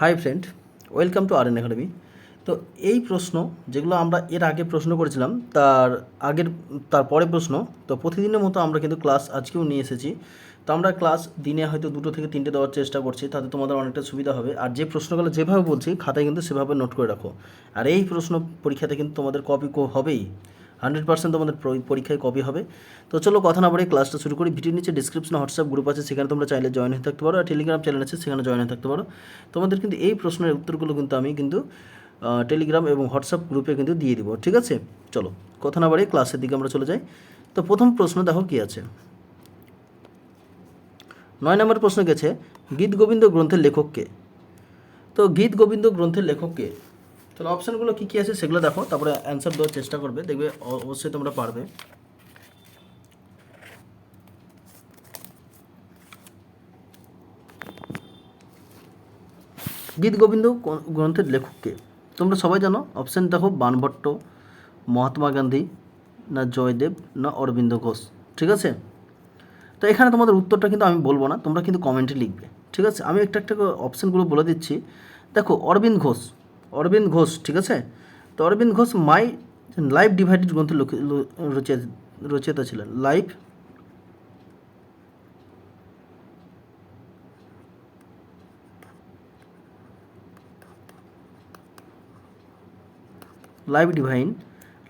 Hi friend, welcome to R academy. তো এই প্রশ্ন যেগুলো আমরা এর আগে প্রশ্ন করেছিলাম তার পরে প্রশ্ন, তো প্রতিদিনের মতো আমরা কিন্তু ক্লাস আজকেও নিয়ে এসেছি। তো আমরা ক্লাস দিনে হয়তো 2 থেকে 3টে দেওয়ার চেষ্টা করছি, তাতে তোমাদের অনেকটা সুবিধা হবে। আর যে প্রশ্নগুলো যেভাবে বলছি খাতায় কিন্তু সেভাবে নোট করে রাখো। আর এই প্রশ্ন পরীক্ষাতে কিন্তু তোমাদের কপি হবেই, 100% তোমাদের পরীক্ষায় কপি হবে। তো চলো কথা না বলে ক্লাসটা শুরু করি। ভিডিওর নিচে ডিসক্রিপশনে হোয়াটসঅ্যাপ গ্রুপ আছে, সেখানে তোমরা চাইলে জয়েন হয়ে থাকতে পারো। আর টেলিগ্রাম চ্যানেল আছে, সেখানে জয়েন হয়ে থাকতে পারো। তোমাদের কিন্তু এই প্রশ্নের উত্তরগুলো কিন্তু আমি টেলিগ্রাম এবং হোয়াটসঅ্যাপ গ্রুপে কিন্তু দিয়ে দিব, ঠিক আছে? চলো কথা না বাড়িয়ে ক্লাসের দিকে আমরা চলে যাই। তো প্রথম প্রশ্ন দেখো কী আছে। 9 নম্বর প্রশ্ন গেছে, গীত গোবিন্দ গ্রন্থের লেখককে। তো গীত গোবিন্দ গ্রন্থের লেখককে, তাহলে অপশানগুলো কী কী আছে সেগুলো দেখো, তারপরে অ্যান্সার দেওয়ার চেষ্টা করবে, দেখবে অবশ্যই তোমরা পারবে। গীত গোবিন্দ গ্রন্থের লেখককে তোমরা সবাই জানো। অপশান দেখো, বাণভট্ট, মহাত্মা গান্ধী, না জয়দেব, না অরবিন্দ ঘোষ, ঠিক আছে? তো এখানে তোমাদের উত্তরটা কিন্তু আমি বলবো না, তোমরা কিন্তু কমেন্টে লিখবে, ঠিক আছে? আমি একটা একটা অপশানগুলো বলে দিচ্ছি। দেখো, অরবিন্দ ঘোষ, ঠিক আছে? তো Aurobindo Ghosh my life divided গ্রন্থের রচয়িতা ছিলেন।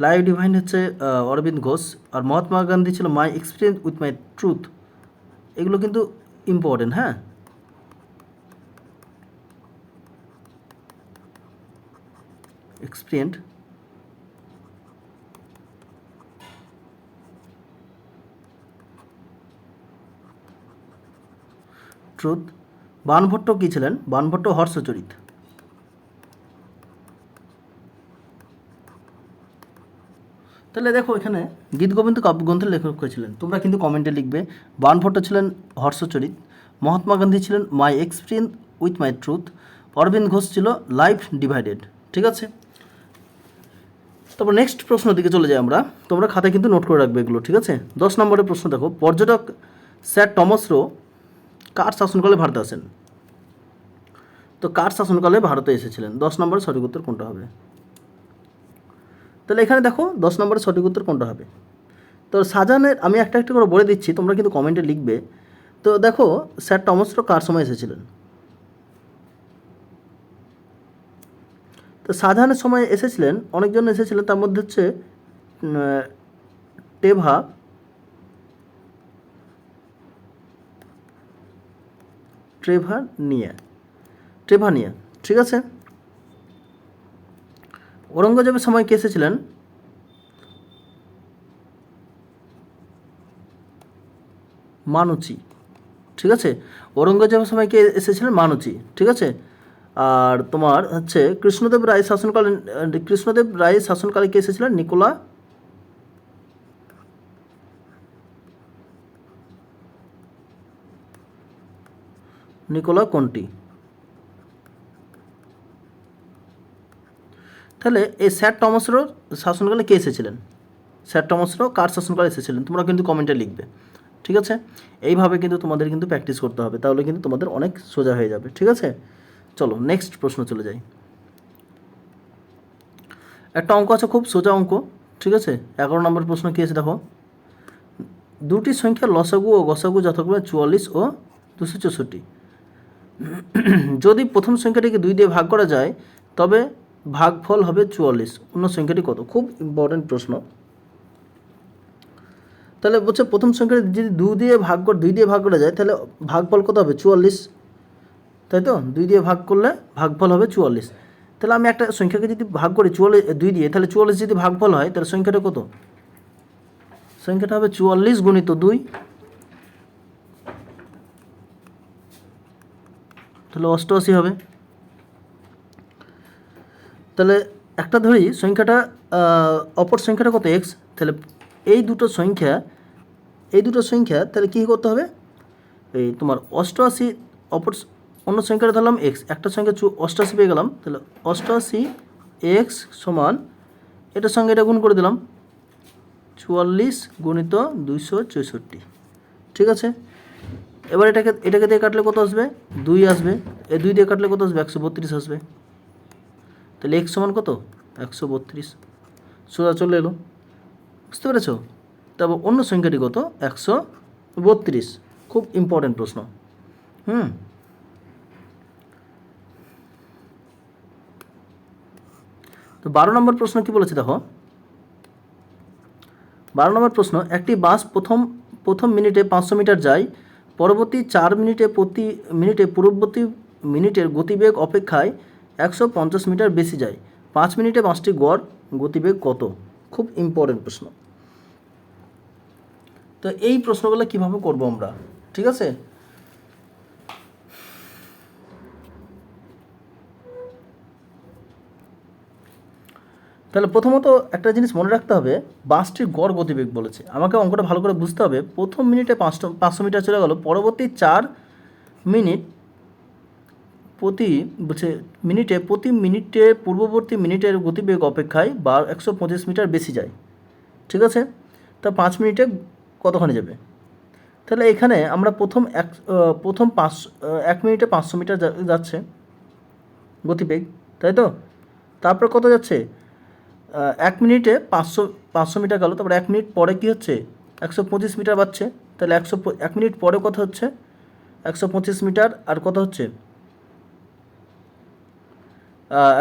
লাইভ ডিভাইন হচ্ছে অরবিন্দ ঘোষ। আর মহাত্মা গান্ধী ছিল মাই এক্সপিরিয়েন্স উইথ মাই ট্রুথ। এগুলো কিন্তু ইম্পর্টেন্ট, হ্যাঁ। এক্সপিরিয়েন্ট ট্রুথ। বাণভট্ট কী ছিলেন? বাণভট্ট হর্ষচরিত। তাহলে দেখো, এখানে গীতগোবিন্দ কাব্যগ্রন্থের লেখক ছিলেন, তোমরা কিন্তু কমেন্টে লিখবে। বাণভট্ট ছিলেন হর্ষচরিত, মহাত্মা গান্ধী ছিলেন my experience with my truth, Aurobindo Ghosh ছিল লাইফ ডিভাইডেড, ঠিক আছে? তারপর নেক্সট প্রশ্ন দিকে চলে যাই আমরা। তোমরা খাতায় কিন্তু নোট করে রাখবে এগুলো, ঠিক আছে? 10 নম্বরের প্রশ্ন দেখো, পর্যটক স্যার টমাস রো কার শাসনকালে ভারতে আসেন? তো কার শাসনকালে ভারতে এসেছিলেন? 10 নম্বরের সঠিক উত্তর কোনটা হবে? তাহলে এখানে দেখো 10 নম্বরের সঠিক উত্তর কোনটা হবে। তো শাহজাহানের, আমি একটা একটা করে বলে দিচ্ছি, তোমরা কিন্তু কমেন্টে লিখবে। তো দেখো, স্যার টমাস রো কার সময় এসেছিলেন? তো শাহজাহানের সময় এসেছিলেন, অনেকজন এসেছিলেন, তার মধ্যে হচ্ছে টেভা, ট্রেভানিয়া, ঠিক আছে? ঔরঙ্গজেবের সময় কে এসেছিলেন? মানুচি, ঠিক আছে? ঔরঙ্গজেবের সময় কে এসেছিলেন? মানুচি, ঠিক আছে? আর তোমার হচ্ছে কৃষ্ণদেব রায় শাসনকালে কে এসেছিলেন? নিকোলা কন্টি। তাহলে এই স্যার টমাসেরও শাসনকালে কে এসেছিলেন? স্যার টমাসেরও কার শাসনকালে এসেছিলেন? তোমরা কিন্তু কমেন্টে লিখবে, ঠিক আছে? এইভাবে কিন্তু তোমাদের কিন্তু প্র্যাকটিস করতে হবে, তাহলে কিন্তু তোমাদের অনেক সোজা হয়ে যাবে, ঠিক আছে? চলো নেক্সট প্রশ্ন চলে যাই। একটা অঙ্ক আছে, খুব সোজা অঙ্ক, ঠিক আছে? 11 নম্বর প্রশ্ন কী আছে দেখো, দুটি সংখ্যার লসাগু ও গসাগু যথাক্রমে 44 ও 264। যদি প্রথম সংখ্যাটিকে 2 দিয়ে ভাগ করা যায়, তবে ভাগফল হবে 44। অন্য সংখ্যাটি কত? খুব ইম্পর্টেন্ট প্রশ্ন। তাহলে বলছে প্রথম সংখ্যাটি যদি 2 দিয়ে ভাগ করা যায়, তাহলে ভাগফল কত হবে? 44, তাই তো? 2 দিয়ে ভাগ করলে ভাগফল হবে 44। তাহলে আমি একটা সংখ্যাকে যদি ভাগ করি 2 দিয়ে, তাহলে 44 যদি ভাগফল হয়, তাহলে সংখ্যাটা কত? সংখ্যাটা হবে 44 গুণিত 2, তাহলে 88 হবে। তাহলে একটা ধরি সংখ্যাটা, অপর সংখ্যাটা কত? এক্স। তাহলে এই দুটো সংখ্যা তাহলে কী করতে হবে? এই তোমার 88, অন্য সংখ্যাটা ধরলাম এক্স, একটা সংখ্যা 88 পেয়ে গেলাম। তাহলে 88 এক্স সমান, এটার সঙ্গে এটা গুণ করে দিলাম, 44 গুণিত 264, ঠিক আছে? এবার এটাকে দিয়ে কাটলে কত আসবে? 2 আসবে। এই 2 দিয়ে কাটলে কত আসবে? 132 আসবে। তাহলে x সমান কত? 132। সোজা চলে এলো। বুঝতে পেরেছ? তারপর অন্য সংখ্যাটি কত? 132। খুব ইম্পর্টেন্ট প্রশ্ন। তো 12 নম্বর প্রশ্ন কি বলেছে দেখো। 12 নম্বর প্রশ্ন, একটি বাস প্রথম মিনিটে 500 মিটার যায়, পরবর্তী 4 মিনিটে প্রতি মিনিটে পূর্ববর্তী মিনিটের গতিবেগ অপেক্ষায় 150 মিটার বেশি যায়। 5 মিনিটে বাসটি গড় গতিবেগ কত? খুব ইম্পর্টেন্ট প্রশ্ন। তো এই প্রশ্নগুলো কিভাবে করব আমরা, ঠিক আছে? তাহলে প্রথমত একটা জিনিস মনে রাখতে হবে, বাসটির গড় গতিবেগ বলেছে। আমাকে অঙ্কটা ভালো করে বুঝতে হবে। প্রথম মিনিটে 500 মিটার চলে গেল, পরবর্তী 4 মিনিট প্রতি মিনিটে পূর্ববর্তী মিনিটের গতিবেগ অপেক্ষায় 125 মিটার বেশি যায়, ঠিক আছে? তা 5 মিনিটে কতখানি যাবে? তাহলে এখানে আমরা প্রথম 1 মিনিটে 500 মিটার যাচ্ছে গতিবেগ, তাই তো? তারপর কত যাচ্ছে? 1 মিনিটে 500 মিটার গেল, তারপর 1 মিনিট পরে কী হচ্ছে? 125 মিটার বাড়ছে। তাহলে 1 মিনিট পরে কত হচ্ছে? 125 মিটার আর কত হচ্ছে?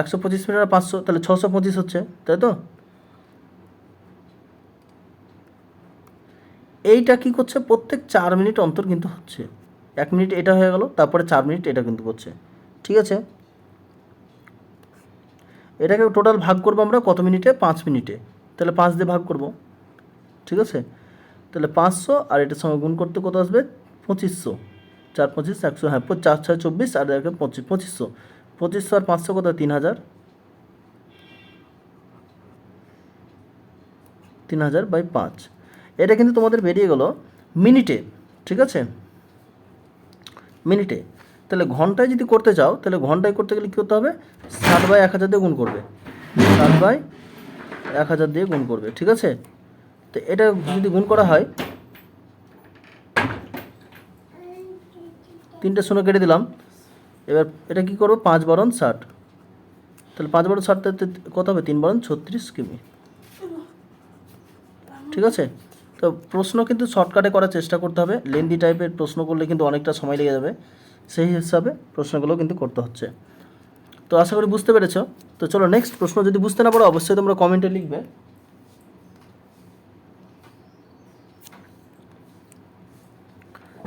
125 মিটার 500, তাহলে 625 হচ্ছে, তাই তো? এইটা কি করছে? প্রত্যেক 4 মিনিট অন্তর কিন্তু হচ্ছে। 1 মিনিট এটা হয়ে গেল, তারপরে 4 মিনিট এটা কিন্তু করছে, ঠিক আছে? এটাকে টোটাল ভাগ করবো আমরা কত মিনিটে? 5 মিনিটে। তাহলে 5 দিয়ে ভাগ করব, ঠিক আছে? তাহলে 500 আর এটার সঙ্গে গুণ করতে কত আসবে? 2500। 4 25 100, হ্যাঁ 4 6 24 আর 1 25, 2500। 2500 আর 500 কত? 3000। 3000/5। এটা কিন্তু তোমাদের বেরিয়ে গেল মিনিটে, ঠিক আছে? মিনিটে। তাহলে ঘন্টায় যদি করতে চাও, তাহলে ঘন্টায় করতে গেলে কী করতে হবে? 60/1000 দিয়ে গুণ করবে। 60/1000 দিয়ে গুণ করবে, ঠিক আছে? তো এটা যদি গুণ করা হয়, 3টে শূন্য কেটে দিলাম। এবার এটা কী করবো? 5 বারণ 60। তাহলে 5 বারণ 60 কত হবে? 3 বারণ 36 কিমি, ঠিক আছে? তো প্রশ্ন কিন্তু শর্টকাটে করার চেষ্টা করতে হবে। লেন্দি টাইপের প্রশ্ন করলে কিন্তু অনেকটা সময় লেগে যাবে। সেই হিসাবে প্রশ্নগুলো কিন্তু করতে হচ্ছে। তো আশা করি বুঝতে পেরেছ। তো চলো নেক্সট প্রশ্ন, যদি বুঝতে না পারো অবশ্যই তোমরা কমেন্টে লিখবে।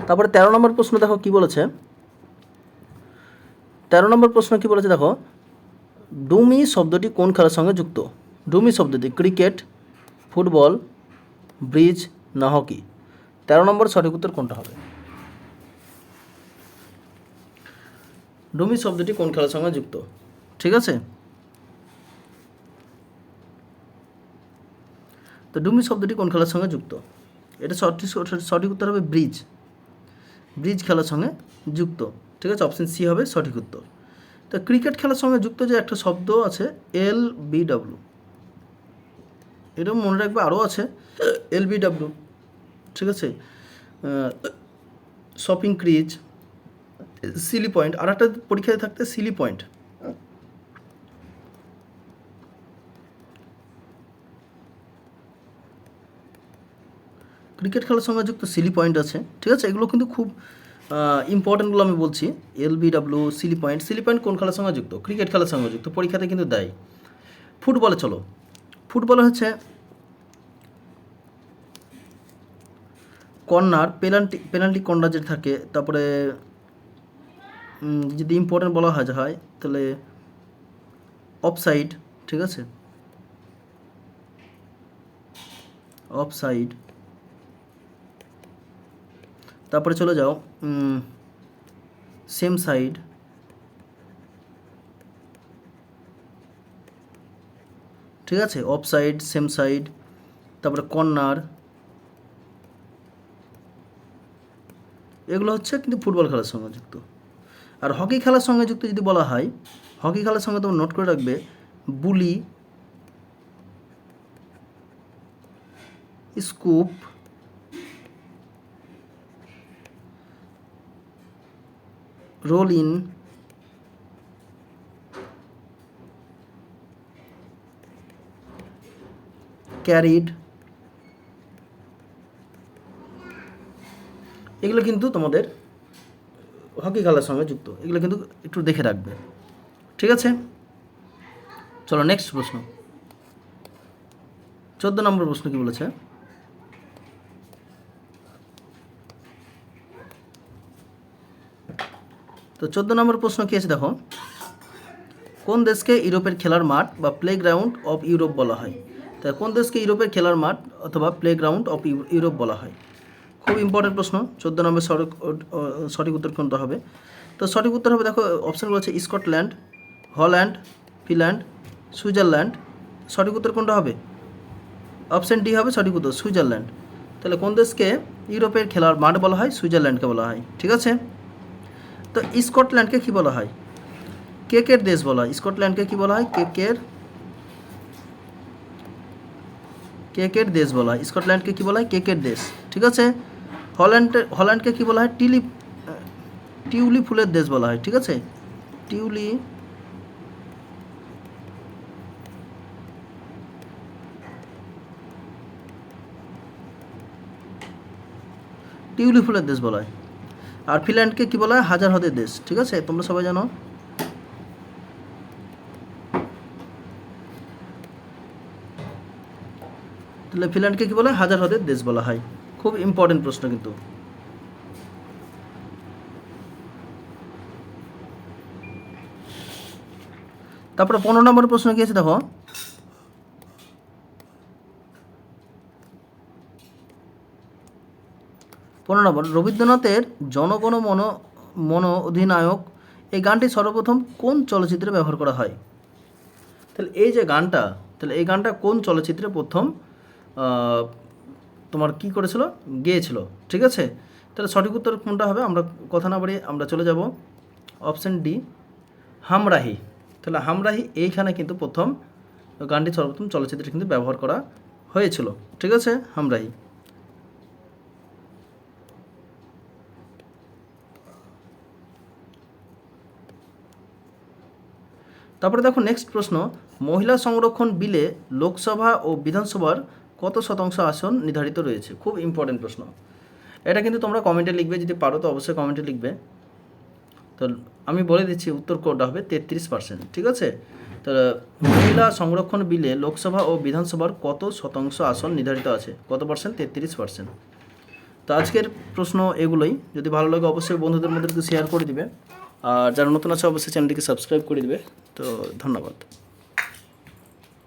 তারপরে 13 নম্বর প্রশ্ন দেখো কি বলেছে। 13 নম্বর প্রশ্ন কি বলেছে দেখো, ডুমি শব্দটি কোন খেলার সঙ্গে যুক্ত? ডুমি শব্দটি ক্রিকেট, ফুটবল, ব্রিজ না হকি? 13 নম্বর সঠিক উত্তর কোনটা হবে? ডুমি শব্দটি কোন খেলার সঙ্গে যুক্ত, ঠিক আছে? তো ডুমি শব্দটি কোন খেলার সঙ্গে যুক্ত? এটা সঠিক উত্তর হবে ব্রিজ। ব্রিজ খেলার সঙ্গে যুক্ত, ঠিক আছে? অপশন সি হবে সঠিক উত্তর। তো ক্রিকেট খেলার সঙ্গে যুক্ত যে একটা শব্দ আছে LBW, এটা মনে রাখবে। আরও আছে LBW, ঠিক আছে? শপিং ক্রিজ, সিলি পয়েন্ট, আর একটা পরীক্ষায় থাকতে সিলি পয়েন্ট। ক্রিকেট খেলার সঙ্গে যুক্ত সিলি পয়েন্ট আছে, ঠিক আছে? এগুলো কিন্তু খুব ইম্পর্টেন্টগুলো আমি বলছি। LBW, Seely point. Seely point কোন খেলার সঙ্গে যুক্ত? ক্রিকেট খেলার সঙ্গে যুক্ত, পরীক্ষাতে কিন্তু দেয়। ফুটবলে চলো, ফুটবলে হচ্ছে কর্নার, পেনাল্টি কর্নার যেটা থাকে, তারপরে যদি ইম্পর্টেন্ট বলা হয় তাহলে অফসাইড, ঠিক আছে? অফসাইড। তারপরে চলে যাও সেম সাইড, ঠিক আছে? অফসাইড, সেম সাইড, তারপরে কর্নার, এগুলো হচ্ছে কিন্তু ফুটবল খেলার সঙ্গে যুক্ত। আর হকি খেলার সঙ্গে যুক্ত যদি বলা হয়, হকি খেলার সঙ্গে তোমরা নোট করে রাখবে বুলি, স্কুপ, রোল ইন, ক্যারিড, এগুলো কিন্তু তোমাদের হকি খেলার সঙ্গে যুক্ত, এগুলো কিন্তু একটু দেখে রাখবে, ঠিক আছে। চলো নেক্সট প্রশ্ন, 14 নম্বর প্রশ্ন কি বলেছে, তো 14 নম্বর প্রশ্ন কি আছে দেখো, কোন দেশকে ইউরোপের খেলার মাঠ বা প্লেগ্রাউন্ড অফ ইউরোপ বলা হয়? তা কোন দেশকে ইউরোপের খেলার মাঠ অথবা প্লেগ্রাউন্ড অফ ইউরোপ বলা হয়? খুব ইম্পর্টেন্ট প্রশ্ন, 14 নম্বর সঠিক উত্তর কোনটা হবে? তো সঠিক উত্তর হবে দেখো, অপশানগুলো আছে স্কটল্যান্ড, হল্যান্ড, ফিনল্যান্ড, সুইজারল্যান্ড। সঠিক উত্তর কোনটা হবে? অপশান ডি হবে সঠিক উত্তর, সুইজারল্যান্ড। তাহলে কোন দেশকে ইউরোপের খেলার মাঠ বলা হয়? সুইজারল্যান্ডকে বলা হয়, ঠিক আছে। তো স্কটল্যান্ডকে কি বলা হয়? কেকের দেশ বলা হয়। স্কটল্যান্ডকে কি বলা হয়? কেকের দেশ বলা হয়। স্কটল্যান্ডকে কি বলা হয়? কেকের দেশ, ঠিক আছে। হল্যান্ডকে কি বলা হয়? টিউলি ফুলের দেশ বলা হয়, ঠিক আছে। টিউলি ফুলের দেশ বলা হয়। আর ফিনল্যান্ডকে কি বলা হয়? হাজার হ্রদের দেশ, ঠিক আছে, তোমরা সবাই জানো। তাহলে ফিনল্যান্ডকে কি বলা হয়? হাজার হ্রদের দেশ বলা হয়। খুব ইম্পর্টেন্ট প্রশ্ন কিন্তু। তারপরে 15 নম্বর প্রশ্ন কি আছে দেখো, 15 নম্বর, রবীন্দ্রনাথের জনগণ মন অধিনায়ক এই গানটি সর্বপ্রথম কোন চলচ্চিত্রে ব্যবহার করা হয়? তাহলে এই যে গানটা, তাহলে এই গানটা কোন চলচ্চিত্রে প্রথম তোমার কি করেছিল? গেয়েছিল, ঠিক আছে। তাহলে সঠিক উত্তর কোনটা হবে? আমরা কথা না বাড়িয়ে আমরা চলে যাব অপশান ডি, হামরাহি। তাহলে হামরাহি এইখানে কিন্তু প্রথম গানটি সর্বপ্রথম চলচ্চিত্রে কিন্তু ব্যবহার করা হয়েছিল, ঠিক আছে, হামরাহি। তারপরে দেখো নেক্সট প্রশ্ন, মহিলা সংরক্ষণ বিলে লোকসভা ও বিধানসভার কত শতাংশ আসন নির্ধারিত রয়েছে? খুব ইম্পর্টেন্ট প্রশ্ন, এটা কিন্তু তোমরা কমেন্টে লিখবে, যদি পারো তো অবশ্যই কমেন্টে লিখবে। তো আমি বলে দিচ্ছি উত্তর কোনটা হবে, 33%, ঠিক আছে। তো মহিলা সংরক্ষণ বিলে লোকসভা ও বিধানসভার কত শতাংশ আসন নির্ধারিত আছে? কত পার্সেন্ট? 33%। তো আজকের প্রশ্ন এগুলোই। যদি ভালো লাগে অবশ্যই বন্ধুদের মধ্যে শেয়ার করে দিবে, আর যারা নতুন আছে অবশ্যই চ্যানেলটিকে সাবস্ক্রাইব করে দিবে। তো ধন্যবাদ।